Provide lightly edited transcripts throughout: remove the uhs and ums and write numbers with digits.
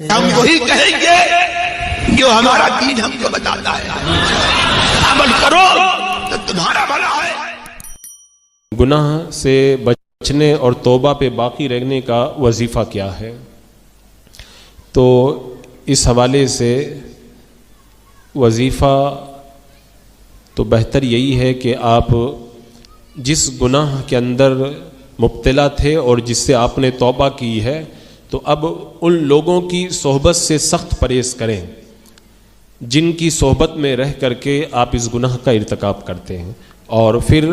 ہم وہی کہیں گے جو ہمارا دین ہم کو بتاتا ہے، عمل کرو تو تمہارا بھلا ہے۔ گناہ سے بچنے اور توبہ پہ باقی رہنے کا وظیفہ کیا ہے؟ تو اس حوالے سے وظیفہ تو بہتر یہی ہے کہ آپ جس گناہ کے اندر مبتلا تھے اور جس سے آپ نے توبہ کی ہے تو اب ان لوگوں کی صحبت سے سخت پرہیز کریں جن کی صحبت میں رہ کر کے آپ اس گناہ کا ارتکاب کرتے ہیں، اور پھر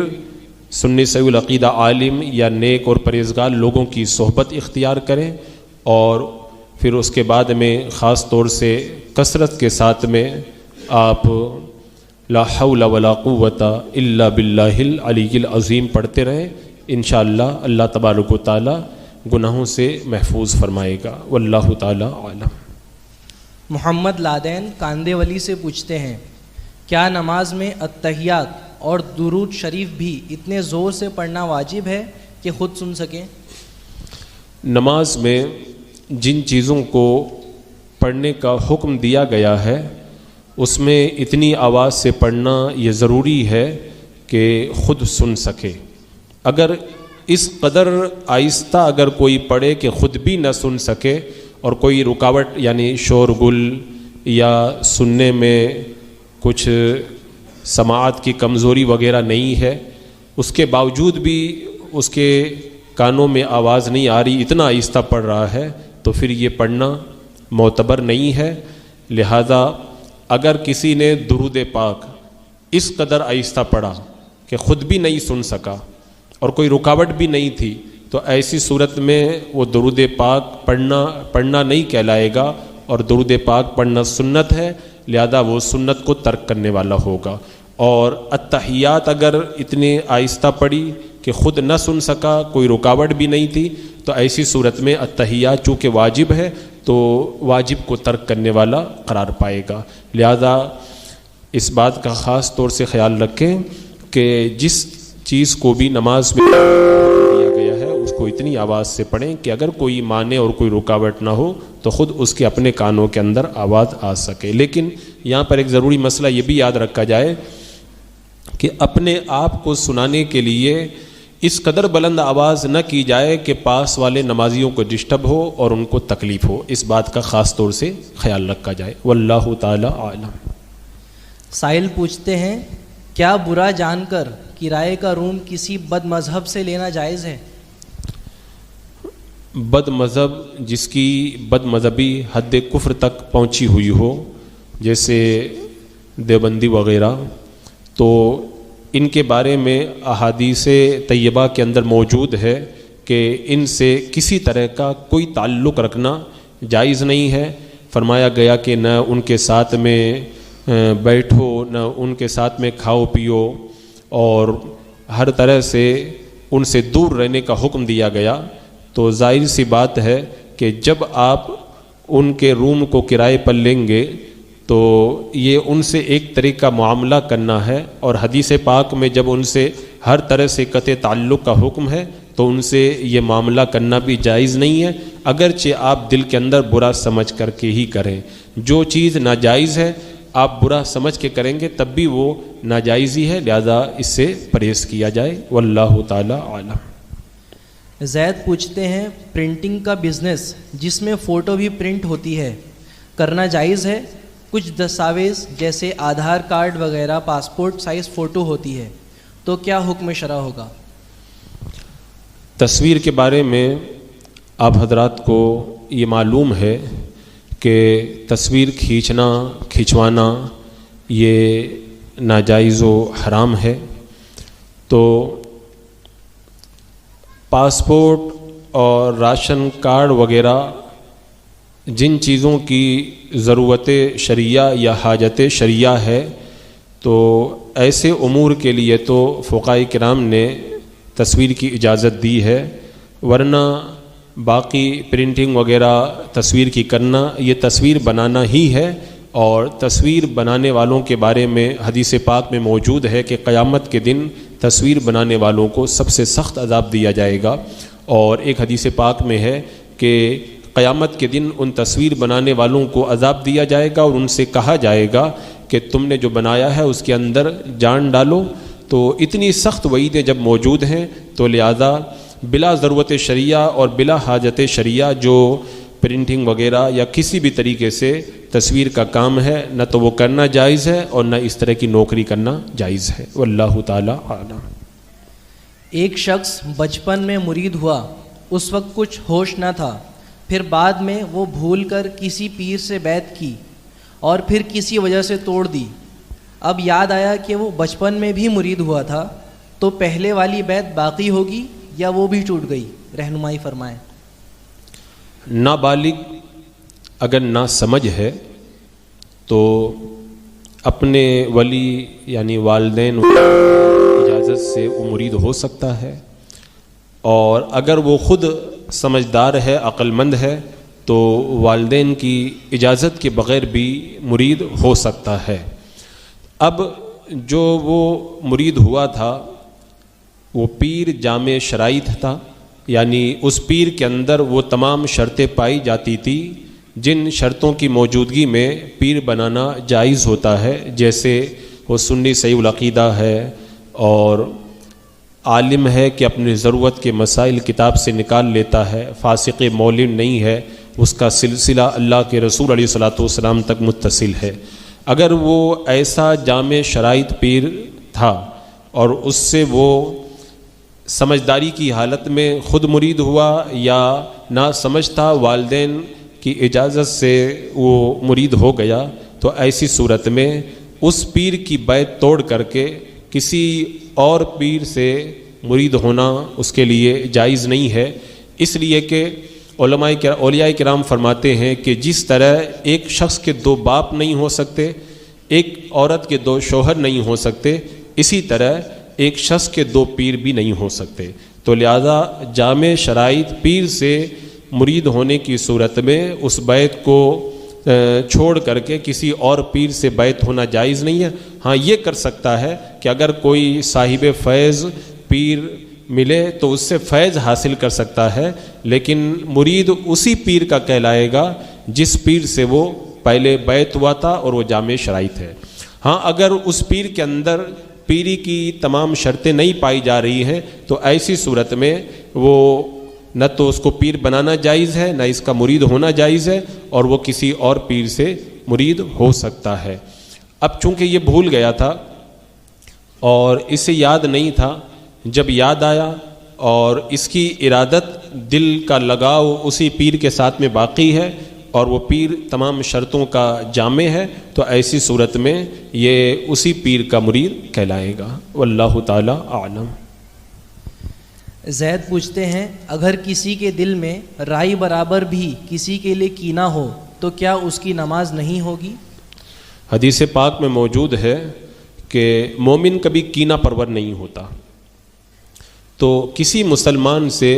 سنی صحیح العقیدہ عالم یا نیک اور پرہیزگار لوگوں کی صحبت اختیار کریں، اور پھر اس کے بعد میں خاص طور سے کثرت کے ساتھ میں آپ لا حول ولا قوت الا باللہ العلی العظیم پڑھتے رہیں۔ انشاءاللہ اللہ تبارک و تعالی گناہوں سے محفوظ فرمائے گا، واللہ تعالی عالم۔ محمد لادین کاندے ولی سے پوچھتے ہیں، کیا نماز میں التحیات اور درود شریف بھی اتنے زور سے پڑھنا واجب ہے کہ خود سن سکیں؟ نماز میں جن چیزوں کو پڑھنے کا حکم دیا گیا ہے اس میں اتنی آواز سے پڑھنا یہ ضروری ہے کہ خود سن سکے۔ اگر اس قدر آہستہ اگر کوئی پڑھے کہ خود بھی نہ سن سکے اور کوئی رکاوٹ یعنی شور گل یا سننے میں کچھ سماعت کی کمزوری وغیرہ نہیں ہے، اس کے باوجود بھی اس کے کانوں میں آواز نہیں آ رہی، اتنا آہستہ پڑھ رہا ہے، تو پھر یہ پڑھنا معتبر نہیں ہے۔ لہذا اگر کسی نے درود پاک اس قدر آہستہ پڑھا کہ خود بھی نہیں سن سکا اور کوئی رکاوٹ بھی نہیں تھی، تو ایسی صورت میں وہ درود پاک پڑھنا نہیں کہلائے گا، اور درود پاک پڑھنا سنت ہے، لہذا وہ سنت کو ترک کرنے والا ہوگا۔ اور التحیات اگر اتنے آہستہ پڑھی کہ خود نہ سن سکا، کوئی رکاوٹ بھی نہیں تھی، تو ایسی صورت میں التحیات چونکہ واجب ہے تو واجب کو ترک کرنے والا قرار پائے گا۔ لہذا اس بات کا خاص طور سے خیال رکھیں کہ جس چیز کو بھی نماز میں دیا گیا ہے اس کو اتنی آواز سے پڑھیں کہ اگر کوئی مانے اور کوئی رکاوٹ نہ ہو تو خود اس کے اپنے کانوں کے اندر آواز آ سکے۔ لیکن یہاں پر ایک ضروری مسئلہ یہ بھی یاد رکھا جائے کہ اپنے آپ کو سنانے کے لیے اس قدر بلند آواز نہ کی جائے کہ پاس والے نمازیوں کو ڈسٹرب ہو اور ان کو تکلیف ہو، اس بات کا خاص طور سے خیال رکھا جائے، واللہ تعالی عالم۔ سائل پوچھتے ہیں، کیا برا جان کر کرائے کا روم کسی بد مذہب سے لینا جائز ہے؟ بد مذہب جس کی بد مذہبی حد کفر تک پہنچی ہوئی ہو، جیسے دیوبندی وغیرہ، تو ان کے بارے میں احادیث طیبہ کے اندر موجود ہے کہ ان سے کسی طرح کا کوئی تعلق رکھنا جائز نہیں ہے۔ فرمایا گیا کہ نہ ان کے ساتھ میں بیٹھو، نہ ان کے ساتھ میں کھاؤ پیو، اور ہر طرح سے ان سے دور رہنے کا حکم دیا گیا۔ تو ظاہر سی بات ہے کہ جب آپ ان کے روم کو کرائے پر لیں گے تو یہ ان سے ایک طریقہ معاملہ کرنا ہے، اور حدیث پاک میں جب ان سے ہر طرح سے قطع تعلق کا حکم ہے تو ان سے یہ معاملہ کرنا بھی جائز نہیں ہے، اگرچہ آپ دل کے اندر برا سمجھ کر کے ہی کریں۔ جو چیز ناجائز ہے آپ برا سمجھ کے کریں گے تب بھی وہ ناجائز ہی ہے، لہذا اس سے پرہیز کیا جائے، واللہ تعالی عالم۔ زید پوچھتے ہیں، پرنٹنگ کا بزنس جس میں فوٹو بھی پرنٹ ہوتی ہے کرنا جائز ہے؟ کچھ دستاویز جیسے آدھار کارڈ وغیرہ پاسپورٹ سائز فوٹو ہوتی ہے، تو کیا حکم شرع ہوگا؟ تصویر کے بارے میں آپ حضرات کو یہ معلوم ہے کہ تصویر کھینچوانا یہ ناجائز و حرام ہے۔ تو پاسپورٹ اور راشن کارڈ وغیرہ جن چیزوں کی ضرورت شرعیہ یا حاجت شرعیہ ہے، تو ایسے امور کے لیے تو فقہاء کرام نے تصویر کی اجازت دی ہے، ورنہ باقی پرنٹنگ وغیرہ تصویر کی کرنا یہ تصویر بنانا ہی ہے، اور تصویر بنانے والوں کے بارے میں حدیث پاک میں موجود ہے کہ قیامت کے دن تصویر بنانے والوں کو سب سے سخت عذاب دیا جائے گا۔ اور ایک حدیث پاک میں ہے کہ قیامت کے دن ان تصویر بنانے والوں کو عذاب دیا جائے گا اور ان سے کہا جائے گا کہ تم نے جو بنایا ہے اس کے اندر جان ڈالو. تو اتنی سخت وعیدیں جب موجود ہیں تو لہذا بلا ضرورت شرعیہ اور بلا حاجت شرعیہ جو پرنٹنگ وغیرہ یا کسی بھی طریقے سے تصویر کا کام ہے نہ تو وہ کرنا جائز ہے اور نہ اس طرح کی نوکری کرنا جائز ہے. واللہ تعالی اعلم. ایک شخص بچپن میں مرید ہوا، اس وقت کچھ ہوش نہ تھا، پھر بعد میں وہ بھول کر کسی پیر سے بیعت کی اور پھر کسی وجہ سے توڑ دی. اب یاد آیا کہ وہ بچپن میں بھی مرید ہوا تھا، تو پہلے والی بیعت باقی ہوگی یا وہ بھی ٹوٹ گئی؟ رہنمائی فرمائیں. نابالغ اگر نا سمجھ ہے تو اپنے ولی یعنی والدین اجازت سے وہ مرید ہو سکتا ہے، اور اگر وہ خود سمجھدار ہے، عقل مند ہے، تو والدین کی اجازت کے بغیر بھی مرید ہو سکتا ہے. اب جو وہ مرید ہوا تھا وہ پیر جامع شرائط تھا، یعنی اس پیر کے اندر وہ تمام شرطیں پائی جاتی تھی جن شرطوں کی موجودگی میں پیر بنانا جائز ہوتا ہے، جیسے وہ سنی صحیح العقیدہ ہے اور عالم ہے کہ اپنی ضرورت کے مسائل کتاب سے نکال لیتا ہے، فاسق مولن نہیں ہے، اس کا سلسلہ اللہ کے رسول علیہ الصلاۃ والسلام تک متصل ہے. اگر وہ ایسا جامع شرائط پیر تھا اور اس سے وہ سمجھداری کی حالت میں خود مرید ہوا یا نہ سمجھ تھا، والدین کی اجازت سے وہ مرید ہو گیا، تو ایسی صورت میں اس پیر کی بیعت توڑ کر کے کسی اور پیر سے مرید ہونا اس کے لیے جائز نہیں ہے. اس لیے کہ اولیاء کرام فرماتے ہیں کہ جس طرح ایک شخص کے دو باپ نہیں ہو سکتے، ایک عورت کے دو شوہر نہیں ہو سکتے، اسی طرح ایک شخص کے دو پیر بھی نہیں ہو سکتے. تو لہذا جامع شرائط پیر سے مرید ہونے کی صورت میں اس بیعت کو چھوڑ کر کے کسی اور پیر سے بیعت ہونا جائز نہیں ہے. ہاں یہ کر سکتا ہے کہ اگر کوئی صاحب فیض پیر ملے تو اس سے فیض حاصل کر سکتا ہے، لیکن مرید اسی پیر کا کہلائے گا جس پیر سے وہ پہلے بیعت ہوا تھا اور وہ جامع شرائط ہے. ہاں اگر اس پیر کے اندر پیری کی تمام شرطیں نہیں پائی جا رہی ہیں تو ایسی صورت میں وہ نہ تو اس کو پیر بنانا جائز ہے، نہ اس کا مرید ہونا جائز ہے، اور وہ کسی اور پیر سے مرید ہو سکتا ہے. اب چونکہ یہ بھول گیا تھا اور اسے یاد نہیں تھا، جب یاد آیا اور اس کی ارادت دل کا لگاؤ اسی پیر کے ساتھ میں باقی ہے اور وہ پیر تمام شرطوں کا جامع ہے، تو ایسی صورت میں یہ اسی پیر کا مرید کہلائے گا. واللہ تعالی اعلم. زید پوچھتے ہیں اگر کسی کے دل میں رائے برابر بھی کسی کے لیے کینہ ہو تو کیا اس کی نماز نہیں ہوگی؟ حدیث پاک میں موجود ہے کہ مومن کبھی کینہ پرور نہیں ہوتا. تو کسی مسلمان سے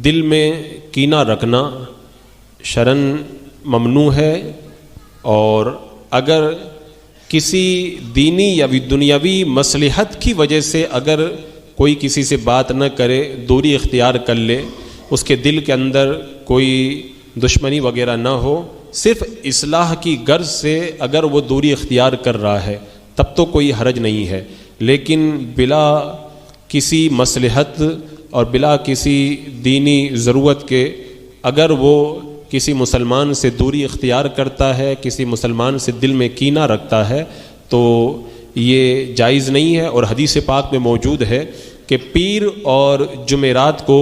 دل میں کینہ رکھنا شرعاً ممنوع ہے، اور اگر کسی دینی یا دنیاوی مصلحت کی وجہ سے اگر کوئی کسی سے بات نہ کرے، دوری اختیار کر لے، اس کے دل کے اندر کوئی دشمنی وغیرہ نہ ہو، صرف اصلاح کی غرض سے اگر وہ دوری اختیار کر رہا ہے تب تو کوئی حرج نہیں ہے. لیکن بلا کسی مصلحت اور بلا کسی دینی ضرورت کے اگر وہ کسی مسلمان سے دوری اختیار کرتا ہے، کسی مسلمان سے دل میں کینہ رکھتا ہے، تو یہ جائز نہیں ہے. اور حدیث پاک میں موجود ہے کہ پیر اور جمعرات کو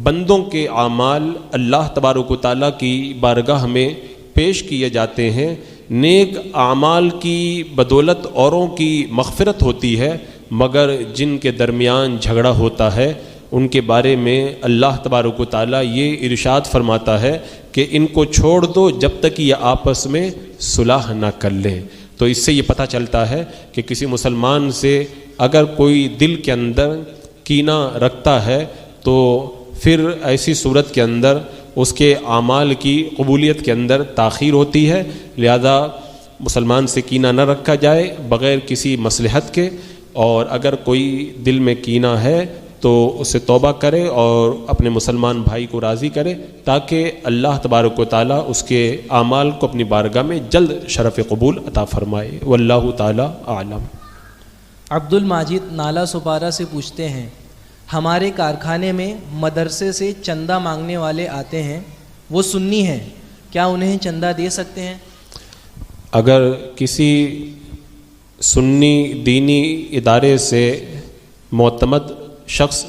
بندوں کے اعمال اللہ تبارک و تعالیٰ کی بارگاہ میں پیش کیے جاتے ہیں. نیک اعمال کی بدولت اوروں کی مغفرت ہوتی ہے، مگر جن کے درمیان جھگڑا ہوتا ہے ان کے بارے میں اللہ تبارک و تعالیٰ یہ ارشاد فرماتا ہے کہ ان کو چھوڑ دو جب تک یہ آپس میں صلح نہ کر لیں. تو اس سے یہ پتہ چلتا ہے کہ کسی مسلمان سے اگر کوئی دل کے اندر کینہ رکھتا ہے تو پھر ایسی صورت کے اندر اس کے اعمال کی قبولیت کے اندر تاخیر ہوتی ہے. لہذا مسلمان سے کینہ نہ رکھا جائے بغیر کسی مصلحت کے، اور اگر کوئی دل میں کینہ ہے تو اسے توبہ کرے اور اپنے مسلمان بھائی کو راضی کرے تاکہ اللہ تبارک و تعالیٰ اس کے اعمال کو اپنی بارگاہ میں جلد شرف قبول عطا فرمائے. واللہ تعالیٰ اعلم. عبد الماجد نالا سپارہ سے پوچھتے ہیں ہمارے کارخانے میں مدرسے سے چندہ مانگنے والے آتے ہیں، وہ سنی ہیں، کیا انہیں چندہ دے سکتے ہیں؟ اگر کسی سنی دینی ادارے سے معتمد شخص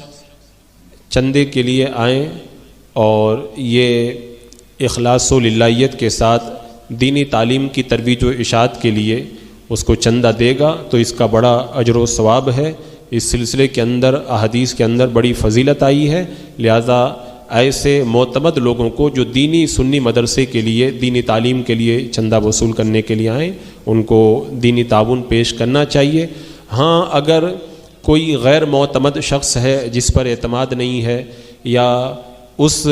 چندے کے لیے آئیں اور یہ اخلاص و للہیت کے ساتھ دینی تعلیم کی ترویج و اشاعت کے لیے اس کو چندہ دے گا تو اس کا بڑا اجر و ثواب ہے. اس سلسلے کے اندر احادیث کے اندر بڑی فضیلت آئی ہے. لہذا ایسے معتمد لوگوں کو جو دینی سنی مدرسے کے لیے دینی تعلیم کے لیے چندہ وصول کرنے کے لیے آئیں ان کو دینی تعاون پیش کرنا چاہیے. ہاں اگر کوئی غیر معتمد شخص ہے جس پر اعتماد نہیں ہے یا اس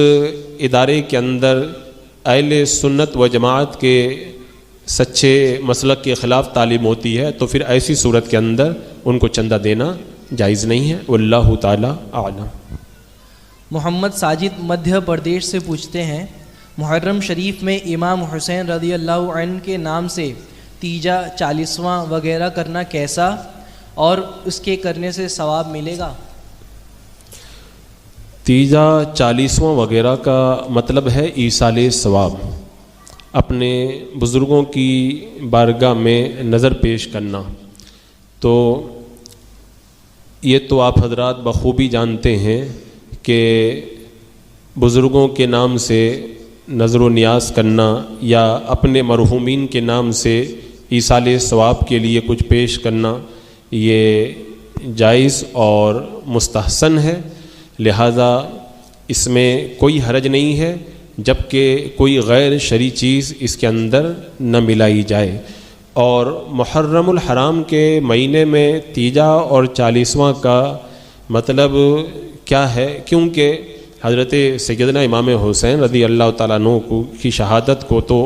ادارے کے اندر اہل سنت و جماعت کے سچے مسلک کے خلاف تعلیم ہوتی ہے تو پھر ایسی صورت کے اندر ان کو چندہ دینا جائز نہیں ہے. واللہ تعالی اعلم. محمد ساجد مدھیہ پردیش سے پوچھتے ہیں محرم شریف میں امام حسین رضی اللہ عنہ کے نام سے تیجا 40واں وغیرہ کرنا کیسا اور اس کے کرنے سے ثواب ملے گا؟ تیجا 40واں وغیرہ کا مطلب ہے ایصال ثواب، اپنے بزرگوں کی بارگاہ میں نظر پیش کرنا. تو یہ تو آپ حضرات بخوبی جانتے ہیں کہ بزرگوں کے نام سے نظر و نیاز کرنا یا اپنے مرحومین کے نام سے ایصال ثواب کے لیے کچھ پیش کرنا یہ جائز اور مستحسن ہے. لہذا اس میں کوئی حرج نہیں ہے جبکہ کوئی غیر شرعی چیز اس کے اندر نہ ملائی جائے. اور محرم الحرام کے مہینے میں تیجا اور 40واں کا مطلب کیا ہے؟ کیونکہ حضرت سیدنا امام حسین رضی اللہ تعالیٰ عنہ کی شہادت کو تو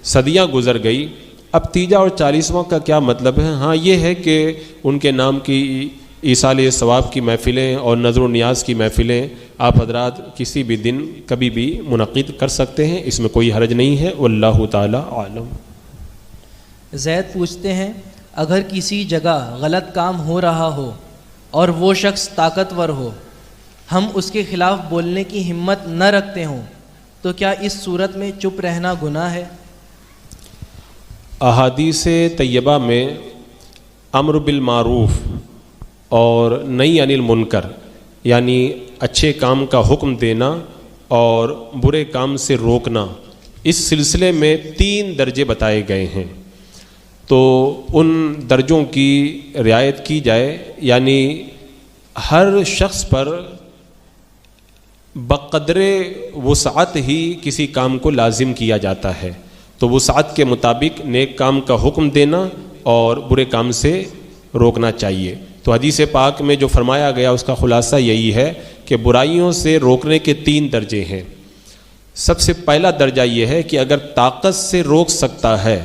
صدیاں گزر گئی، اب تیجا اور 40واں کا کیا مطلب ہے؟ ہاں یہ ہے کہ ان کے نام کی ایصال ثواب کی محفلیں اور نظر و نیاز کی محفلیں آپ حضرات کسی بھی دن کبھی بھی منعقد کر سکتے ہیں، اس میں کوئی حرج نہیں ہے. واللہ تعالی عالم. زید پوچھتے ہیں اگر کسی جگہ غلط کام ہو رہا ہو اور وہ شخص طاقتور ہو، ہم اس کے خلاف بولنے کی ہمت نہ رکھتے ہوں تو کیا اس صورت میں چپ رہنا گناہ ہے؟ احادیث طیبہ میں امر بالمعروف اور نہی عن المنکر یعنی اچھے کام کا حکم دینا اور برے کام سے روکنا، اس سلسلے میں 3 درجے بتائے گئے ہیں. تو ان درجوں کی رعایت کی جائے، یعنی ہر شخص پر بقدر وسعت ہی کسی کام کو لازم کیا جاتا ہے. تو وسعت کے مطابق نیک کام کا حکم دینا اور برے کام سے روکنا چاہیے. تو حدیث پاک میں جو فرمایا گیا اس کا خلاصہ یہی ہے کہ برائیوں سے روکنے کے 3 درجے ہیں. سب سے پہلا درجہ یہ ہے کہ اگر طاقت سے روک سکتا ہے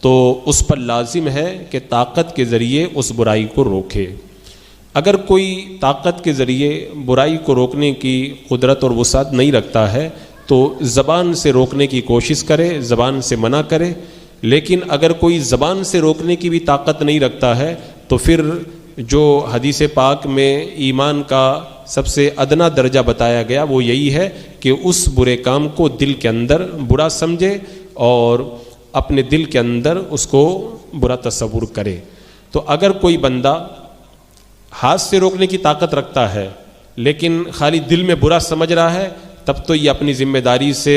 تو اس پر لازم ہے کہ طاقت کے ذریعے اس برائی کو روکے. اگر کوئی طاقت کے ذریعے برائی کو روکنے کی قدرت اور وسعت نہیں رکھتا ہے تو زبان سے روکنے کی کوشش کرے، زبان سے منع کرے. لیکن اگر کوئی زبان سے روکنے کی بھی طاقت نہیں رکھتا ہے تو پھر جو حدیث پاک میں ایمان کا سب سے ادنا درجہ بتایا گیا وہ یہی ہے کہ اس برے کام کو دل کے اندر برا سمجھے اور اپنے دل کے اندر اس کو برا تصور کرے. تو اگر کوئی بندہ ہاتھ سے روکنے کی طاقت رکھتا ہے لیکن خالی دل میں برا سمجھ رہا ہے تب تو یہ اپنی ذمہ داری سے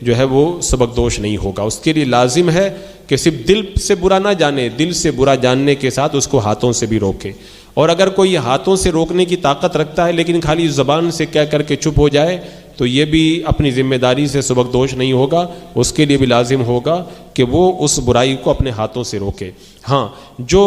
جو ہے وہ سبکدوش نہیں ہوگا. اس کے لیے لازم ہے کہ صرف دل سے برا نہ جانے، دل سے برا جاننے کے ساتھ اس کو ہاتھوں سے بھی روکے. اور اگر کوئی ہاتھوں سے روکنے کی طاقت رکھتا ہے لیکن خالی زبان سے کہہ کر کے چپ ہو جائے تو یہ بھی اپنی ذمہ داری سے سبکدوش نہیں ہوگا. اس کے لیے بھی لازم ہوگا کہ وہ اس برائی کو اپنے ہاتھوں سے روکے. ہاں جو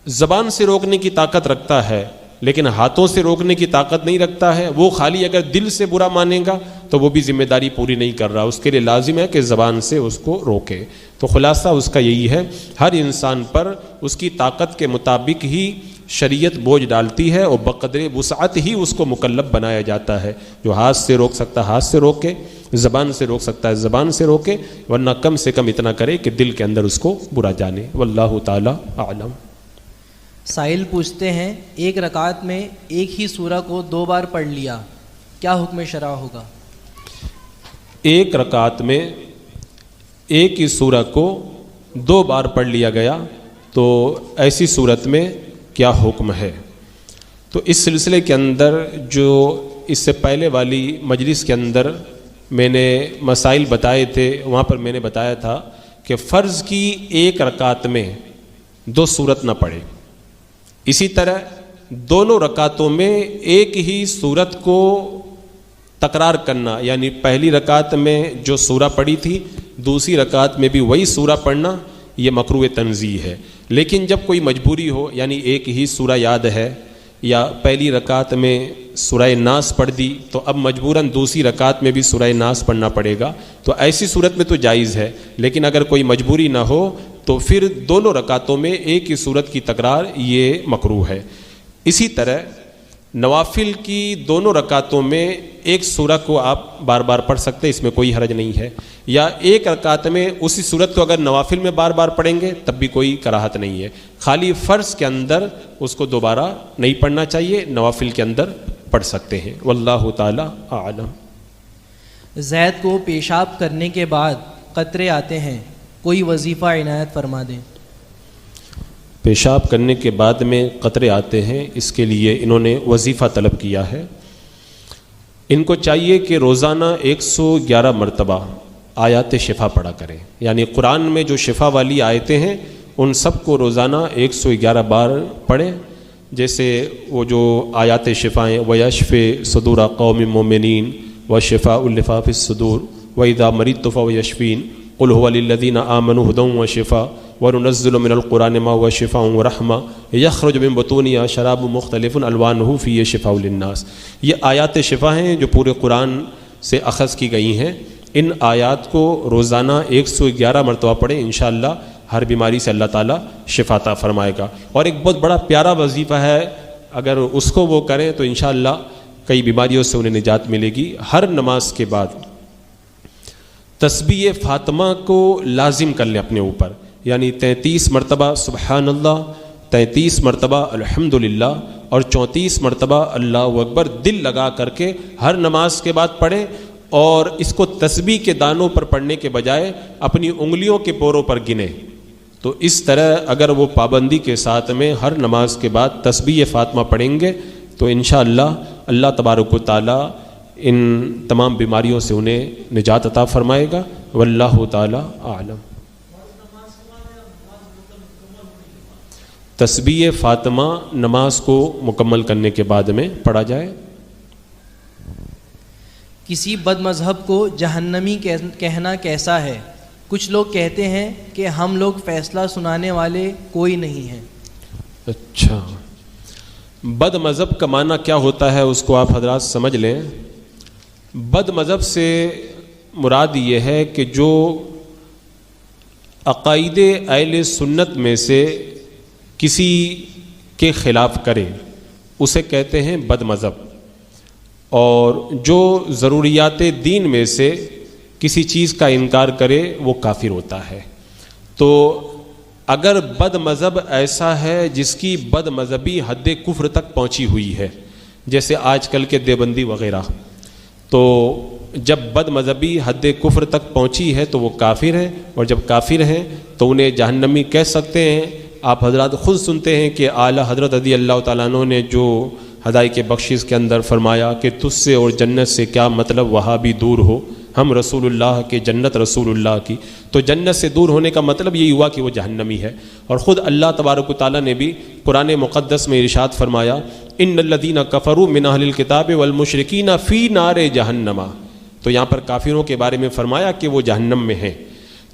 زبان سے روکنے کی طاقت رکھتا ہے لیکن ہاتھوں سے روکنے کی طاقت نہیں رکھتا ہے، وہ خالی اگر دل سے برا مانے گا تو وہ بھی ذمہ داری پوری نہیں کر رہا. اس کے لیے لازم ہے کہ زبان سے اس کو روکے. تو خلاصہ اس کا یہی ہے ہر انسان پر اس کی طاقت کے مطابق ہی شریعت بوجھ ڈالتی ہے اور بقدر وسعت ہی اس کو مکلف بنایا جاتا ہے. جو ہاتھ سے روک سکتا ہے ہاتھ سے روکے, زبان سے روک سکتا ہے زبان سے روکے, ورنہ کم سے کم اتنا کرے کہ دل کے اندر اس کو برا جانے. واللہ تعالی اعلم. سائل پوچھتے ہیں ایک رکعت میں ایک ہی سورہ کو 2 بار پڑھ لیا, کیا حکم شرع ہوگا؟ ایک رکعت میں ایک ہی سورہ کو 2 بار پڑھ لیا گیا تو ایسی صورت میں کیا حکم ہے؟ تو اس سلسلے کے اندر جو اس سے پہلے والی مجلس کے اندر میں نے مسائل بتائے تھے, وہاں پر میں نے بتایا تھا کہ فرض کی ایک رکعت میں 2 سورت نہ پڑھے. اسی طرح دونوں رکعتوں میں ایک ہی سورت کو تکرار کرنا, یعنی پہلی رکعت میں جو سورہ پڑھی تھی دوسری رکعت میں بھی وہی سورہ پڑھنا, یہ مکروہ تنزیہ ہے. لیکن جب کوئی مجبوری ہو, یعنی ایک ہی سورہ یاد ہے یا پہلی رکعت میں سورہ ناس پڑھ دی تو اب مجبوراً دوسری رکعت میں بھی سورہ ناس پڑھنا پڑے گا, تو ایسی صورت میں تو جائز ہے. لیکن اگر کوئی مجبوری نہ ہو تو پھر دونوں رکعتوں میں ایک ہی سورت کی تکرار یہ مکروہ ہے. اسی طرح نوافل کی دونوں رکعتوں میں ایک سورہ کو آپ بار بار پڑھ سکتے ہیں, اس میں کوئی حرج نہیں ہے. یا ایک رکعت میں اسی سورت کو اگر نوافل میں بار بار پڑھیں گے تب بھی کوئی کراہت نہیں ہے. خالی فرض کے اندر اس کو دوبارہ نہیں پڑھنا چاہیے, نوافل کے اندر پڑھ سکتے ہیں. واللہ تعالی اعلم. زید کو پیشاب کرنے کے بعد قطرے آتے ہیں, کوئی وظیفہ عنایت فرما دیں. پیشاب کرنے کے بعد میں قطرے آتے ہیں, اس کے لیے انہوں نے وظیفہ طلب کیا ہے. ان کو چاہیے کہ روزانہ 111 مرتبہ آیات شفا پڑھا کریں, یعنی قرآن میں جو شفا والی آیتیں ہیں ان سب کو روزانہ 111 بار پڑھیں. جیسے وہ جو آیات شفا ہیں, وَيَشْفِ صُدُورَ قَوْمٍ مُؤْمِنِينَ وَشِفَاءٌ لِمَا فِي الصُّدُورِ وَإِذَا مَرِضْتُ فَهُوَ يَشْفِينِ قُلْ هُوَ لِلَّذِينَ آمَنُوا هُدًى وَشِفَاءٌ وَنُنَزِّلُ مِنَ الْقُرْآنِ مَا هُوَ شِفَاءٌ وَرَحْمَةٌ يَخْرُجُ مِن بُطُونِهَا شَرَابٌ مُخْتَلِفٌ أَلْوَانُهُ فِيهِ شِفَاءٌ لِلنَّاسِ. یہ آیات شفا ہیں جو پورے قرآن سے اخذ کی گئی ہیں. ان آیات کو روزانہ 111 مرتبہ پڑھیں, انشاءاللہ ہر بیماری سے اللہ تعالیٰ شفا عطا فرمائے گا. اور ایک بہت بڑا پیارا وظیفہ ہے, اگر اس کو وہ کریں تو انشاءاللہ کئی بیماریوں سے انہیں نجات ملے گی. ہر نماز کے بعد تسبیح فاطمہ کو لازم کر لیں اپنے اوپر, یعنی 33 مرتبہ سبحان اللہ, 33 مرتبہ الحمدللہ اور 34 مرتبہ اللہ اکبر دل لگا کر کے ہر نماز کے بعد پڑھیں. اور اس کو تسبیح کے دانوں پر پڑھنے کے بجائے اپنی انگلیوں کے پوروں پر گنیں. تو اس طرح اگر وہ پابندی کے ساتھ میں ہر نماز کے بعد تسبیح فاطمہ پڑھیں گے تو انشاءاللہ اللہ تبارک و تعالی ان تمام بیماریوں سے انہیں نجات عطا فرمائے گا. واللہ تعالی اعلم. تسبیح فاطمہ نماز کو مکمل کرنے کے بعد میں پڑھا جائے. کسی بد مذہب کو جہنمی کہنا کیسا ہے؟ کچھ لوگ کہتے ہیں کہ ہم لوگ فیصلہ سنانے والے کوئی نہیں ہیں. اچھا, بد مذہب کا معنی کیا ہوتا ہے اس کو آپ حضرات سمجھ لیں. بد مذہب سے مراد یہ ہے کہ جو عقائد اہل سنت میں سے کسی کے خلاف کرے اسے کہتے ہیں بد مذہب, اور جو ضروریات دین میں سے کسی چیز کا انکار کرے وہ کافر ہوتا ہے. تو اگر بد مذہب ایسا ہے جس کی بد مذہبی حد کفر تک پہنچی ہوئی ہے, جیسے آج کل کے دیوبندی وغیرہ, تو جب بد مذہبی حد کفر تک پہنچی ہے تو وہ کافر ہیں, اور جب کافر ہیں تو انہیں جہنمی کہہ سکتے ہیں. آپ حضرات خود سنتے ہیں کہ اعلیٰ حضرت رضی اللہ تعالیٰ عنہ نے جو ہدایت کے بخشش کے اندر فرمایا کہ تجھ سے اور جنت سے کیا مطلب, وہاں بھی دور ہو, ہم رسول اللہ کے جنت رسول اللہ کی. تو جنت سے دور ہونے کا مطلب یہی ہوا کہ وہ جہنمی ہے. اور خود اللہ تبارک و تعالیٰ نے بھی قرآن مقدس میں ارشاد فرمایا ان الذین کفروا من اہل الکتاب والمشرکین فی نار جہنم. تو یہاں پر کافروں کے بارے میں فرمایا کہ وہ جہنم میں ہیں.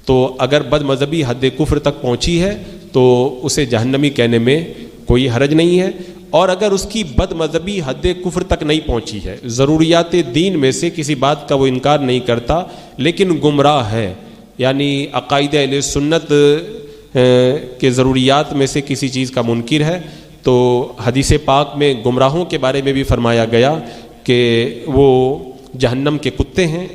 تو اگر بد مذہبی حد کفر تک پہنچی ہے تو اسے جہنمی کہنے میں کوئی حرج نہیں ہے. اور اگر اس کی بد مذہبی حد کفر تک نہیں پہنچی ہے, ضروریات دین میں سے کسی بات کا وہ انکار نہیں کرتا لیکن گمراہ ہے, یعنی عقائد اہل سنت کے ضروریات میں سے کسی چیز کا منکر ہے, تو حدیث پاک میں گمراہوں کے بارے میں بھی فرمایا گیا کہ وہ جہنم کے کتے ہیں.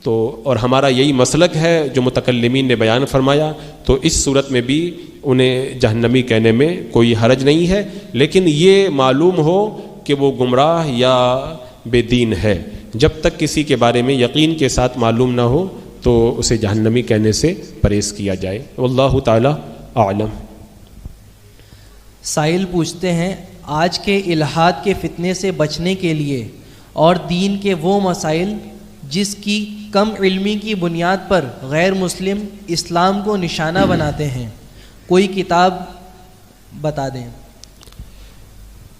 تو اور ہمارا یہی مسلک ہے جو متکلمین نے بیان فرمایا، تو اس صورت میں بھی انہیں جہنمی کہنے میں کوئی حرج نہیں ہے، لیکن یہ معلوم ہو کہ وہ گمراہ یا بے دین ہے. جب تک کسی کے بارے میں یقین کے ساتھ معلوم نہ ہو تو اسے جہنمی کہنے سے پرہیز کیا جائے. واللہ تعالی اعلم. سائل پوچھتے ہیں آج کے الحاد کے فتنے سے بچنے کے لیے اور دین کے وہ مسائل جس کی کم علمی کی بنیاد پر غیر مسلم اسلام کو نشانہ بناتے ہیں، کوئی کتاب بتا دیں.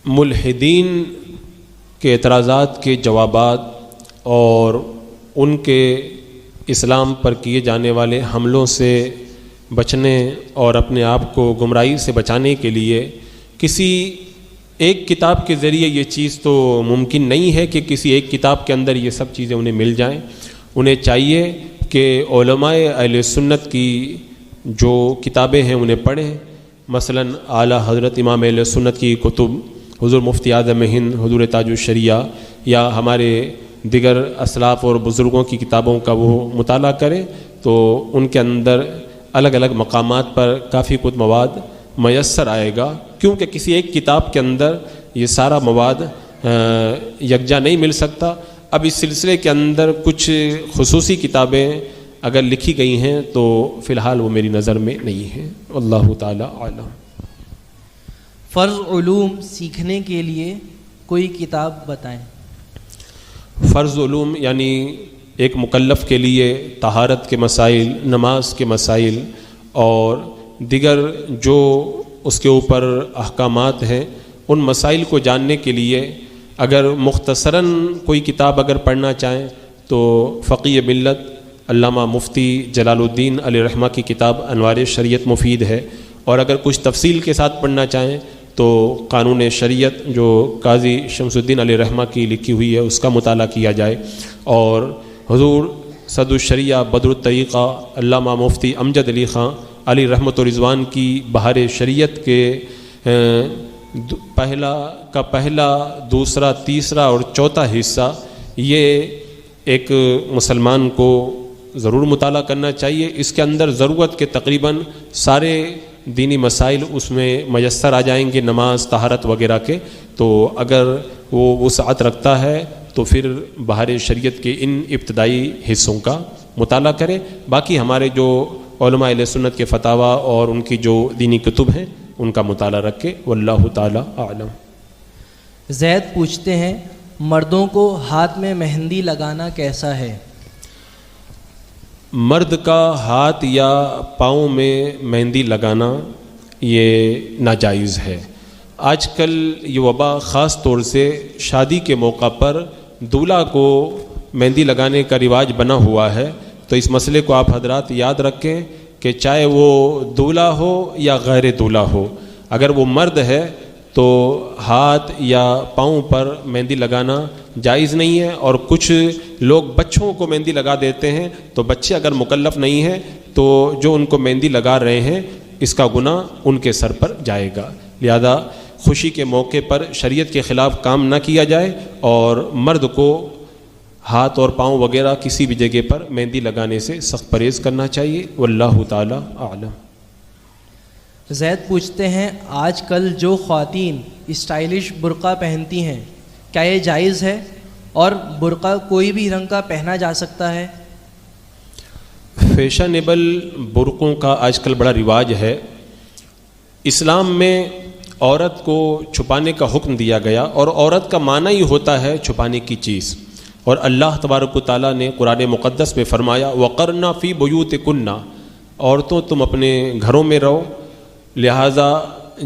ملحدین کے اعتراضات کے جوابات اور ان کے اسلام پر کیے جانے والے حملوں سے بچنے اور اپنے آپ کو گمراہی سے بچانے کے لیے کسی ایک کتاب کے ذریعے یہ چیز تو ممکن نہیں ہے کہ کسی ایک کتاب کے اندر یہ سب چیزیں انہیں مل جائیں. انہیں چاہیے کہ علماء اہل سنت کی جو کتابیں ہیں انہیں پڑھیں. مثلا اعلیٰ حضرت امام اہل سنت کی کتب، حضور مفتی اعظم ہند حضور تاج الشریعہ، یا ہمارے دیگر اسلاف اور بزرگوں کی کتابوں کا وہ مطالعہ کریں تو ان کے اندر الگ الگ مقامات پر کافی کچھ مواد میسر آئے گا، کیونکہ کسی ایک کتاب کے اندر یہ سارا مواد یکجا نہیں مل سکتا. اب اس سلسلے کے اندر کچھ خصوصی کتابیں اگر لکھی گئی ہیں تو فی الحال وہ میری نظر میں نہیں ہیں. اللہ تعالی اعلم. فرض علوم سیکھنے کے لیے کوئی کتاب بتائیں. فرض علوم یعنی ایک مکلف کے لیے طہارت کے مسائل، نماز کے مسائل اور دیگر جو اس کے اوپر احکامات ہیں، ان مسائل کو جاننے کے لیے اگر مختصراً کوئی کتاب اگر پڑھنا چاہیں تو فقیہ ملت علامہ مفتی جلال الدین علیہ رحمہ کی کتاب انوار شریعت مفید ہے، اور اگر کچھ تفصیل کے ساتھ پڑھنا چاہیں تو قانون شریعت جو قاضی شمس الدین علیہ رحمہ کی لکھی ہوئی ہے اس کا مطالعہ کیا جائے. اور حضور صدر الشریعہ بدر الطریقہ علامہ مفتی امجد علی خان علی رحمت و رضوان کی بہار شریعت کے پہلا دوسرا تیسرا اور چوتھا حصہ یہ ایک مسلمان کو ضرور مطالعہ کرنا چاہیے. اس کے اندر ضرورت کے تقریباً سارے دینی مسائل اس میں میسر آ جائیں گے، نماز، طہارت وغیرہ کے. تو اگر وہ وسعت رکھتا ہے تو پھر بہار شریعت کے ان ابتدائی حصوں کا مطالعہ کرے. باقی ہمارے جو علماء اہل سنت کے فتاویٰ اور ان کی جو دینی کتب ہیں ان کا مطالعہ رکھے. واللہ تعالی اعلم. زید پوچھتے ہیں مردوں کو ہاتھ میں مہندی لگانا کیسا ہے؟ مرد کا ہاتھ یا پاؤں میں مہندی لگانا یہ ناجائز ہے. آج کل یہ وبا خاص طور سے شادی کے موقع پر دولہا کو مہندی لگانے کا رواج بنا ہوا ہے. تو اس مسئلے کو آپ حضرات یاد رکھیں کہ چاہے وہ دولہا ہو یا غیر دولہا ہو، اگر وہ مرد ہے تو ہاتھ یا پاؤں پر مہندی لگانا جائز نہیں ہے. اور کچھ لوگ بچوں کو مہندی لگا دیتے ہیں، تو بچے اگر مکلف نہیں ہیں تو جو ان کو مہندی لگا رہے ہیں اس کا گناہ ان کے سر پر جائے گا. لہذا خوشی کے موقع پر شریعت کے خلاف کام نہ کیا جائے اور مرد کو ہاتھ اور پاؤں وغیرہ کسی بھی جگہ پر مہندی لگانے سے سخت پرہیز کرنا چاہیے. واللہ تعالی اعلم. زید پوچھتے ہیں آج کل جو خواتین اسٹائلش برقع پہنتی ہیں کیا یہ جائز ہے، اور برقع کوئی بھی رنگ کا پہنا جا سکتا ہے؟ فیشنیبل برقعوں کا آج کل بڑا رواج ہے. اسلام میں عورت کو چھپانے کا حکم دیا گیا، اور عورت کا معنی ہی ہوتا ہے چھپانے کی چیز. اور اللہ تبارک و تعالیٰ نے قرآن مقدس میں فرمایا وَقَرْنَ فِي بُيُوتِكُنَّ، عورتوں تم اپنے گھروں میں رہو. لہٰذا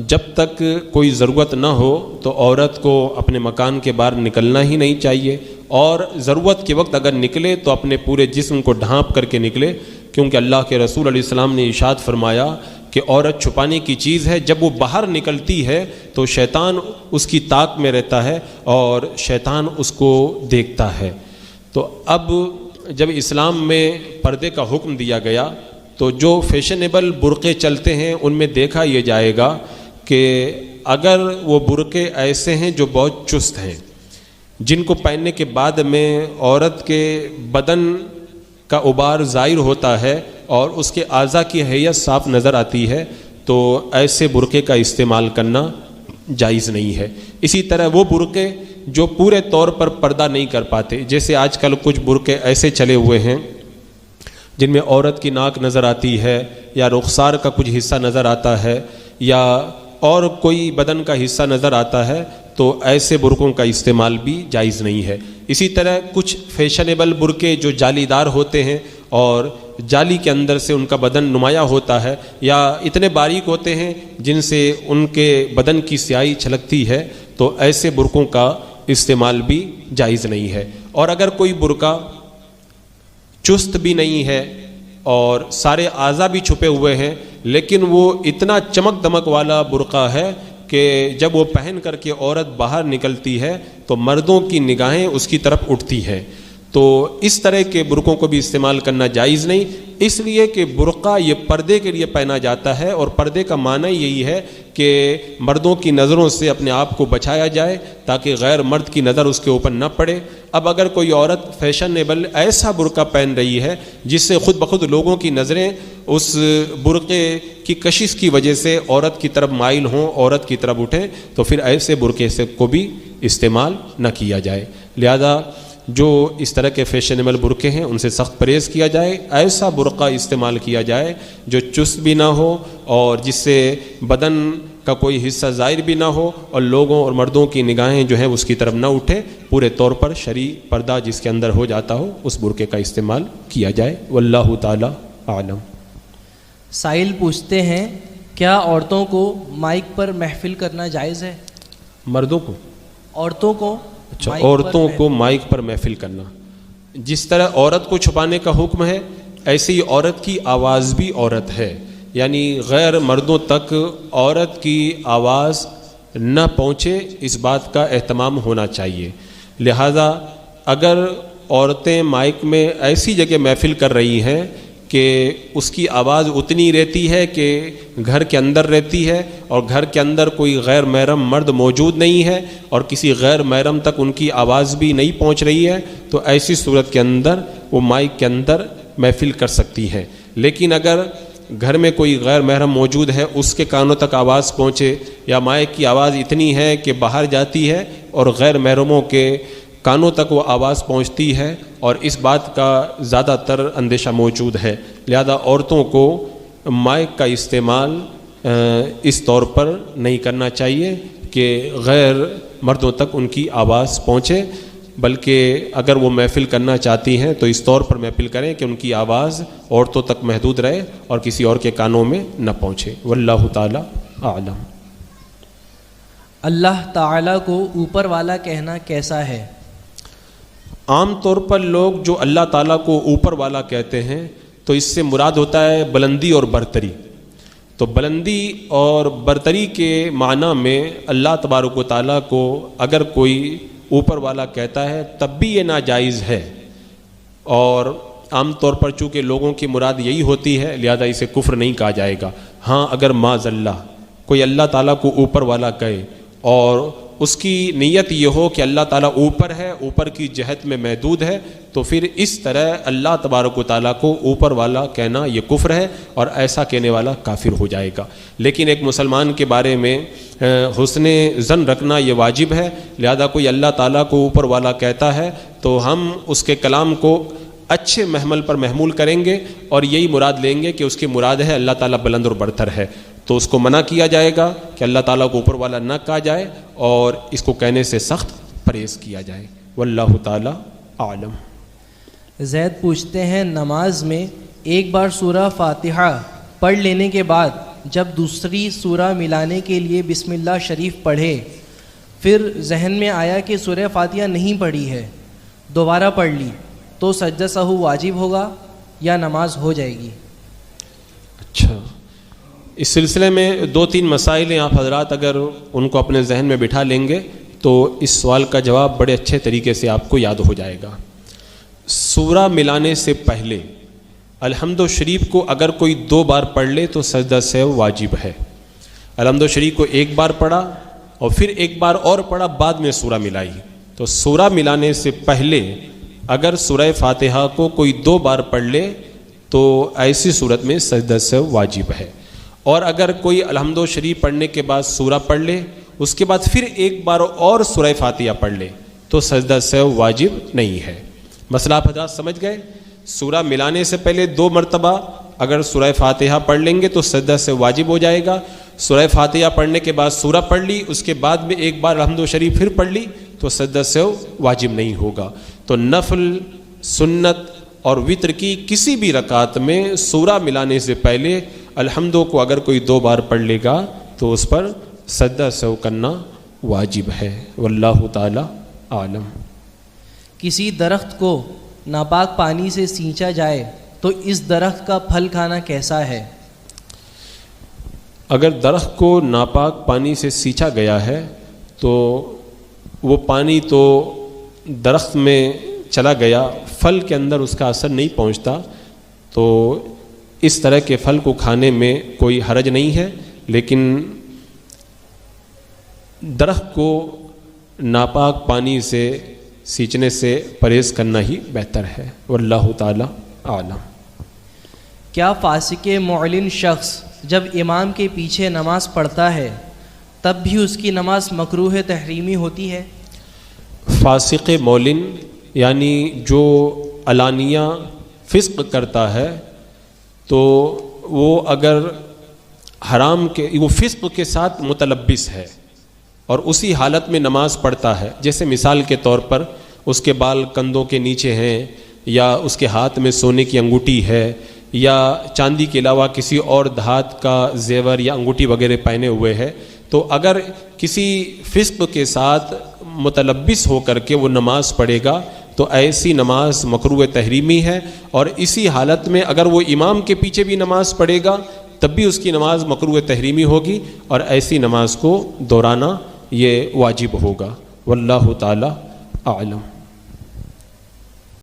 جب تک کوئی ضرورت نہ ہو تو عورت کو اپنے مکان کے باہر نکلنا ہی نہیں چاہیے، اور ضرورت کے وقت اگر نکلے تو اپنے پورے جسم کو ڈھانپ کر کے نکلے، کیونکہ اللہ کے رسول علیہ السلام نے ارشاد فرمایا کہ عورت چھپانے کی چیز ہے. جب وہ باہر نکلتی ہے تو شیطان اس کی طاق میں رہتا ہے اور شیطان اس کو دیکھتا ہے. تو اب جب اسلام میں پردے کا حکم دیا گیا تو جو فیشنیبل برقعے چلتے ہیں ان میں دیکھا یہ جائے گا کہ اگر وہ برقعے ایسے ہیں جو بہت چست ہیں، جن کو پہننے کے بعد میں عورت کے بدن کا غبار ظاہر ہوتا ہے اور اس کے اعضاء کی حیت صاف نظر آتی ہے، تو ایسے برقعے کا استعمال کرنا جائز نہیں ہے۔ اسی طرح وہ برقعے جو پورے طور پر پردہ نہیں کر پاتے، جیسے آج کل کچھ برقعے ایسے چلے ہوئے ہیں جن میں عورت کی ناک نظر آتی ہے یا رخسار کا کچھ حصہ نظر آتا ہے یا اور کوئی بدن کا حصہ نظر آتا ہے، تو ایسے برقعوں کا استعمال بھی جائز نہیں ہے۔ اسی طرح کچھ فیشنیبل برقعے جو جالی دار ہوتے ہیں اور جالی کے اندر سے ان کا بدن نمایاں ہوتا ہے یا اتنے باریک ہوتے ہیں جن سے ان کے بدن کی سیاہی چھلکتی ہے، تو ایسے برقعوں کا استعمال بھی جائز نہیں ہے۔ اور اگر کوئی برقع چست بھی نہیں ہے اور سارے اعضاء بھی چھپے ہوئے ہیں، لیکن وہ اتنا چمک دمک والا برقع ہے کہ جب وہ پہن کر کے عورت باہر نکلتی ہے تو مردوں کی نگاہیں اس کی طرف اٹھتی ہیں، تو اس طرح کے برقعوں کو بھی استعمال کرنا جائز نہیں، اس لیے کہ برقع یہ پردے کے لیے پہنا جاتا ہے، اور پردے کا معنی یہی ہے کہ مردوں کی نظروں سے اپنے آپ کو بچایا جائے تاکہ غیر مرد کی نظر اس کے اوپر نہ پڑے۔ اب اگر کوئی عورت فیشنیبل ایسا برقع پہن رہی ہے جس سے خود بخود لوگوں کی نظریں اس برقعے کی کشش کی وجہ سے عورت کی طرف مائل ہوں، عورت کی طرف اٹھیں، تو پھر ایسے برقعے سے کو بھی استعمال نہ کیا جائے۔ لہذا جو اس طرح کے فیشنیبل برقعے ہیں ان سے سخت پرہیز کیا جائے، ایسا برقع استعمال کیا جائے جو چست بھی نہ ہو اور جس سے بدن کا کوئی حصہ ظاہر بھی نہ ہو اور لوگوں اور مردوں کی نگاہیں جو ہیں اس کی طرف نہ اٹھے، پورے طور پر شرعی پردہ جس کے اندر ہو جاتا ہو اس برقعے کا استعمال کیا جائے۔ واللہ تعالی اعلم۔ سائل پوچھتے ہیں کیا عورتوں کو مائک پر محفل کرنا جائز ہے؟ مردوں کو؟ عورتوں کو اچھا، مائک پر عورتوں کو مائک پر محفل کرنا، جس طرح عورت کو چھپانے کا حکم ہے ایسے ہی عورت کی آواز بھی عورت ہے، یعنی غیر مردوں تک عورت کی آواز نہ پہنچے، اس بات کا اہتمام ہونا چاہیے۔ لہذا اگر عورتیں مائک میں ایسی جگہ محفل کر رہی ہیں کہ اس کی آواز اتنی رہتی ہے کہ گھر کے اندر رہتی ہے اور گھر کے اندر کوئی غیر محرم مرد موجود نہیں ہے اور کسی غیر محرم تک ان کی آواز بھی نہیں پہنچ رہی ہے، تو ایسی صورت کے اندر وہ مائک کے اندر محفل کر سکتی ہیں۔ لیکن اگر گھر میں کوئی غیر محرم موجود ہے، اس کے کانوں تک آواز پہنچے یا مائک کی آواز اتنی ہے کہ باہر جاتی ہے اور غیر محرموں کے کانوں تک وہ آواز پہنچتی ہے، اور اس بات کا زیادہ تر اندیشہ موجود ہے، لہذا عورتوں کو مائک کا استعمال اس طور پر نہیں کرنا چاہیے کہ غیر مردوں تک ان کی آواز پہنچے، بلکہ اگر وہ محفل کرنا چاہتی ہیں تو اس طور پر محفل کریں کہ ان کی آواز عورتوں تک محدود رہے اور کسی اور کے کانوں میں نہ پہنچے۔ واللہ تعالی اعلم۔ اللہ تعالیٰ کو اوپر والا کہنا کیسا ہے؟ عام طور پر لوگ جو اللہ تعالیٰ کو اوپر والا کہتے ہیں تو اس سے مراد ہوتا ہے بلندی اور برتری، تو بلندی اور برتری کے معنی میں اللہ تبارک و تعالیٰ کو اگر کوئی اوپر والا کہتا ہے تب بھی یہ ناجائز ہے، اور عام طور پر چونکہ لوگوں کی مراد یہی ہوتی ہے لہذا اسے کفر نہیں کہا جائے گا۔ ہاں اگر معاذ اللہ کوئی اللہ تعالیٰ کو اوپر والا کہے اور اس کی نیت یہ ہو کہ اللہ تعالیٰ اوپر ہے، اوپر کی جہت میں محدود ہے، تو پھر اس طرح اللہ تبارک و تعالیٰ کو اوپر والا کہنا یہ کفر ہے اور ایسا کہنے والا کافر ہو جائے گا۔ لیکن ایک مسلمان کے بارے میں حسن ظن رکھنا یہ واجب ہے، لہذا کوئی اللہ تعالیٰ کو اوپر والا کہتا ہے تو ہم اس کے کلام کو اچھے محمل پر محمول کریں گے اور یہی مراد لیں گے کہ اس کی مراد ہے اللہ تعالیٰ بلند اور برتر ہے، تو اس کو منع کیا جائے گا کہ اللہ تعالیٰ کو اوپر والا نہ کہا جائے اور اس کو کہنے سے سخت پرہیز کیا جائے۔ واللہ تعالی عالم۔ زید پوچھتے ہیں نماز میں ایک بار سورہ فاتحہ پڑھ لینے کے بعد جب دوسری سورہ ملانے کے لیے بسم اللہ شریف پڑھے، پھر ذہن میں آیا کہ سورہ فاتحہ نہیں پڑھی ہے، دوبارہ پڑھ لی، تو سجدہ سہو واجب ہوگا یا نماز ہو جائے گی؟ اچھا، اس سلسلے میں 2-3 مسائل ہیں، آپ حضرات اگر ان کو اپنے ذہن میں بٹھا لیں گے تو اس سوال کا جواب بڑے اچھے طریقے سے آپ کو یاد ہو جائے گا۔ سورہ ملانے سے پہلے الحمد شریف کو اگر کوئی 2 بار پڑھ لے تو سجدہ سہو واجب ہے، الحمد شریف کو ایک بار پڑھا اور پھر ایک بار اور پڑھا، بعد میں سورہ ملائی. تو سورہ ملانے سے پہلے اگر سورہ فاتحہ کو کوئی 2 بار پڑھ لے تو ایسی صورت میں سجدہ سہو واجب ہے. اور اگر کوئی الحمد شریف پڑھنے کے بعد سورہ پڑھ لے، اس کے بعد پھر ایک بار اور سورہ فاتحہ پڑھ لے تو سجدہ سہو واجب نہیں ہے. مسئلہ آپ حضرات سمجھ گئے؟ سورہ ملانے سے پہلے 2 مرتبہ اگر سورہ فاتحہ پڑھ لیں گے تو سجدہ سہو واجب ہو جائے گا. سورہ فاتحہ پڑھنے کے بعد سورہ پڑھ لی، اس کے بعد میں ایک بار الحمد شریف پھر پڑھ لی تو سجدہ سہو واجب نہیں ہوگا. تو نفل، سنت اور وتر کی کسی بھی رکعت میں سورہ ملانے سے پہلے الحمد کو اگر کوئی 2 بار پڑھ لے گا تو اس پر سجدہ سہو کرنا واجب ہے. واللہ تعالی عالم. کسی درخت کو ناپاک پانی سے سینچا جائے تو اس درخت کا پھل کھانا کیسا ہے؟ اگر درخت کو ناپاک پانی سے سینچا گیا ہے تو وہ پانی تو درخت میں چلا گیا، پھل کے اندر اس کا اثر نہیں پہنچتا، تو اس طرح کے پھل کو کھانے میں کوئی حرج نہیں ہے. لیکن درخت کو ناپاک پانی سے سینچنے سے پرہیز کرنا ہی بہتر ہے. واللہ تعالی عالم. کیا فاسق معلن شخص جب امام کے پیچھے نماز پڑھتا ہے تب بھی اس کی نماز مکروہ تحریمی ہوتی ہے؟ فاسق معلن یعنی جو علانیہ فسق کرتا ہے تو وہ اگر حرام کے وہ فسق کے ساتھ متلبس ہے اور اسی حالت میں نماز پڑھتا ہے، جیسے مثال کے طور پر اس کے بال کندھوں کے نیچے ہیں یا اس کے ہاتھ میں سونے کی انگوٹھی ہے یا چاندی کے علاوہ کسی اور دھات کا زیور یا انگوٹھی وغیرہ پہنے ہوئے ہے، تو اگر کسی فسق کے ساتھ متلبس ہو کر کے وہ نماز پڑھے گا تو ایسی نماز مکروہ تحریمی ہے. اور اسی حالت میں اگر وہ امام کے پیچھے بھی نماز پڑھے گا تب بھی اس کی نماز مکروہ تحریمی ہوگی اور ایسی نماز کو دہرانا یہ واجب ہوگا. واللہ تعالی اعلم.